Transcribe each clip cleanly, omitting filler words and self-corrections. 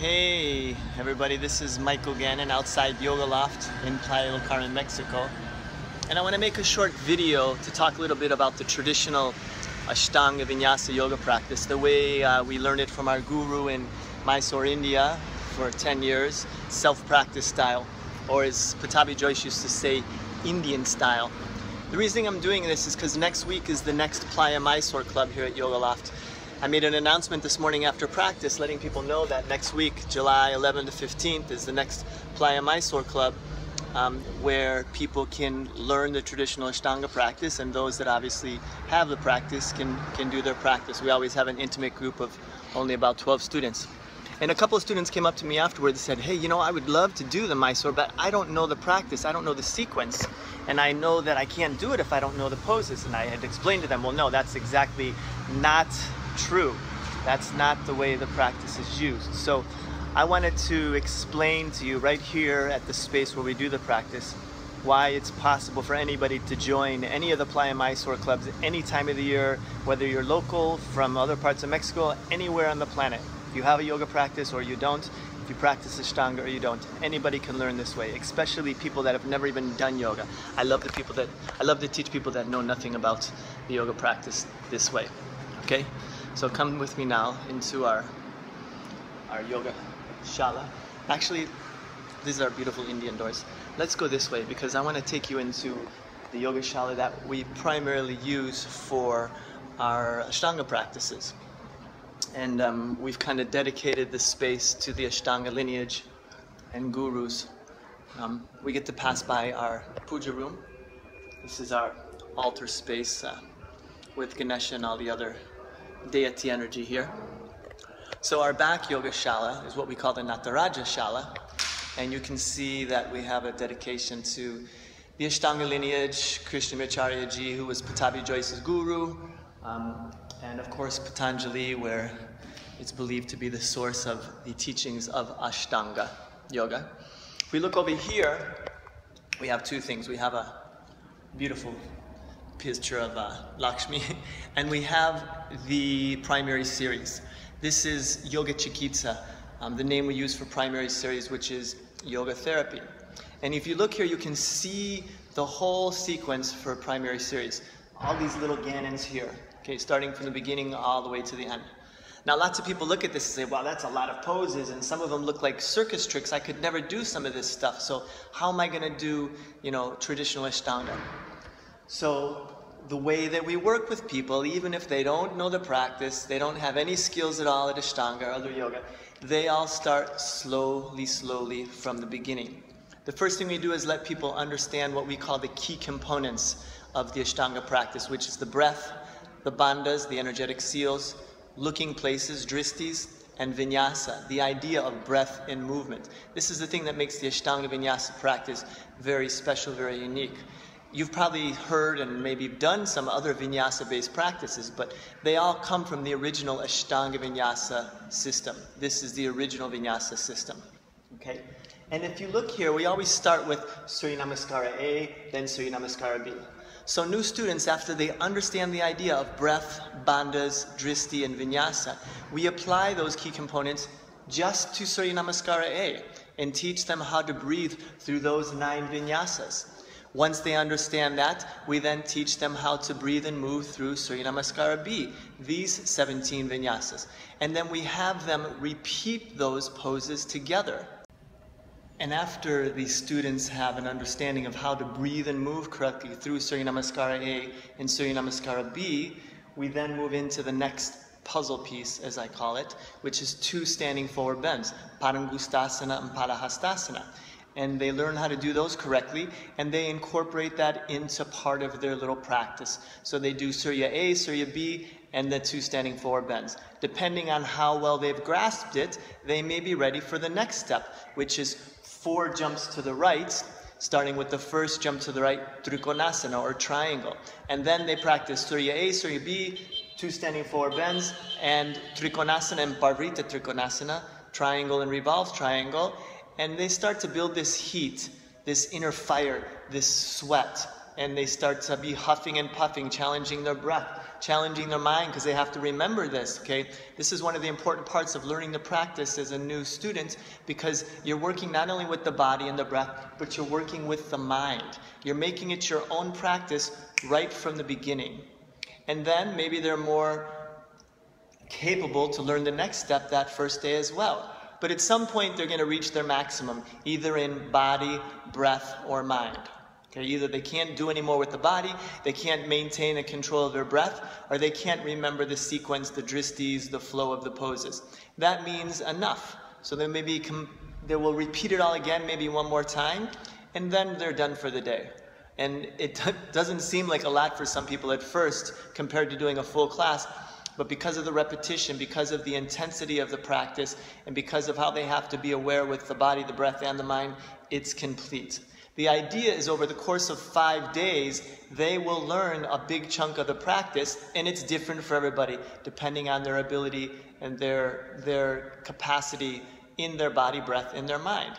Hey everybody, this is Michael Gannon outside Yogaloft in Playa Mysore, Mexico. And I want to make a short video to talk a little bit about the traditional Ashtanga Vinyasa yoga practice, the way we learned it from our guru in Mysore, India for 10 years, self-practice style, or as Pattabhi Jois used to say, Indian style. The reason I'm doing this is because next week is the next Playa Mysore Club here at Yogaloft. I made an announcement this morning after practice letting people know that next week, July 11th to 15th, is the next Playa Mysore Club where people can learn the traditional Ashtanga practice, and those that obviously have the practice can do their practice. We always have an intimate group of only about 12 students. And a couple of students came up to me afterwards and said, hey, you know, I would love to do the Mysore, but I don't know the practice, I don't know the sequence, and I know that I can't do it if I don't know the poses. And I had explained to them, well, no, that's exactly not true. That's not the way the practice is used. So I wanted to explain to you right here at the space where we do the practice why it's possible for anybody to join any of the Playa Mysore clubs any time of the year, whether you're local, from other parts of Mexico, anywhere on the planet. If you have a yoga practice or you don't, if you practice Ashtanga or you don't, anybody can learn this way, especially people that have never even done yoga. I love to teach people that know nothing about the yoga practice this way. Okay? So come with me now into our yoga shala. Actually, these are beautiful Indian doors. Let's go this way because I want to take you into the yoga shala that we primarily use for our Ashtanga practices. And we've kind of dedicated this space to the Ashtanga lineage and gurus. We get to pass by our puja room. This is our altar space with Ganesha and all the other deity energy here. So our back yoga shala is what we call the Nataraja shala, and you can see that we have a dedication to the Ashtanga lineage, Krishnamacharya ji, who was Pattabhi Jois's guru, and of course Patanjali, where it's believed to be the source of the teachings of Ashtanga Yoga. If we look over here, we have two things. We have a beautiful picture of Lakshmi, and we have the primary series. This is Yoga Chikitsa, the name we use for primary series, which is yoga therapy. And if you look here, you can see the whole sequence for primary series. All these little Gannons here, okay, starting from the beginning all the way to the end. Now, lots of people look at this and say, wow, that's a lot of poses, and some of them look like circus tricks. I could never do some of this stuff, so how am I going to do, you know, traditional Ashtanga? So the way that we work with people, even if they don't know the practice, they don't have any skills at all at Ashtanga or other yoga, they all start slowly from the beginning. The first thing we do is let people understand what we call the key components of the Ashtanga practice, which is the breath, the bandhas, the energetic seals, looking places, dristis, and vinyasa, the idea of breath and movement. This is the thing that makes the Ashtanga Vinyasa practice very special, very unique. You've probably heard and maybe done some other vinyasa-based practices, but they all come from the original Ashtanga Vinyasa system. This is the original Vinyasa system, okay? And if you look here, we always start with Surya Namaskara A, then Surya Namaskara B. So new students, after they understand the idea of breath, bandhas, dristi, and vinyasa, we apply those key components just to Surya Namaskara A and teach them how to breathe through those 9 vinyasas. Once they understand that, we then teach them how to breathe and move through Surya Namaskara B, these 17 vinyasas. And then we have them repeat those poses together. And after the students have an understanding of how to breathe and move correctly through Surya Namaskara A and Surya Namaskara B, we then move into the next puzzle piece, as I call it, which is 2 standing forward bends, Padangustasana and Padahastasana. And they learn how to do those correctly, and they incorporate that into part of their little practice. So they do Surya A, Surya B, and the 2 standing forward bends. Depending on how well they've grasped it, they may be ready for the next step, which is 4 jumps to the right, starting with the first jump to the right, Trikonasana, or triangle. And then they practice Surya A, Surya B, 2 standing forward bends, and Trikonasana and Parvrita Trikonasana, triangle and revolve triangle. And they start to build this heat, this inner fire, this sweat, and they start to be huffing and puffing, challenging their breath. challenging their mind because they have to remember this, okay? This is one of the important parts of learning the practice as a new student, because you're working not only with the body and the breath, but you're working with the mind. You're making it your own practice right from the beginning. And then maybe they're more capable to learn the next step that first day as well. But at some point they're going to reach their maximum, either in body, breath, or mind. Okay, either they can't do any more with the body, they can't maintain a control of their breath, or they can't remember the sequence, the dristis, the flow of the poses. That means enough. So then maybe they will repeat it all again, maybe one more time, and then they're done for the day. And it doesn't seem like a lot for some people at first compared to doing a full class, but because of the repetition, because of the intensity of the practice, and because of how they have to be aware with the body, the breath, and the mind, it's complete. The idea is over the course of 5 days, they will learn a big chunk of the practice, and it's different for everybody, depending on their ability and their capacity in their body, breath, and their mind.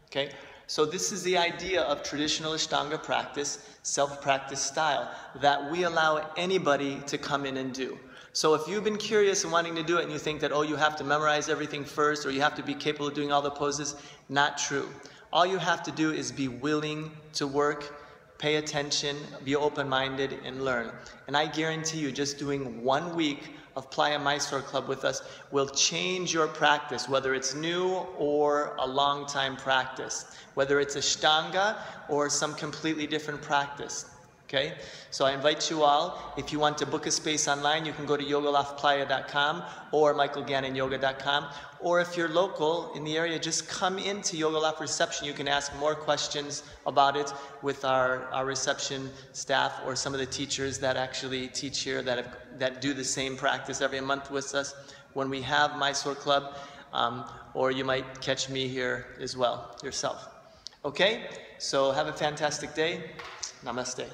Okay? So this is the idea of traditional Ashtanga practice, self-practice style, that we allow anybody to come in and do. So if you've been curious and wanting to do it and you think that, oh, you have to memorize everything first, or you have to be capable of doing all the poses, not true. All you have to do is be willing to work, pay attention, be open-minded, and learn. And I guarantee you, just doing 1 week of Playa Mysore Club with us will change your practice, whether it's new or a long-time practice, whether it's Ashtanga or some completely different practice. Okay? So I invite you all, if you want to book a space online, you can go to yogaloftplaya.com or michaelgannonyoga.com. Or if you're local in the area, just come into Yogaloft reception. You can ask more questions about it with our reception staff or some of the teachers that actually teach here that do the same practice every month with us when we have Mysore Club, or you might catch me here as well yourself. Okay? So have a fantastic day. Namaste.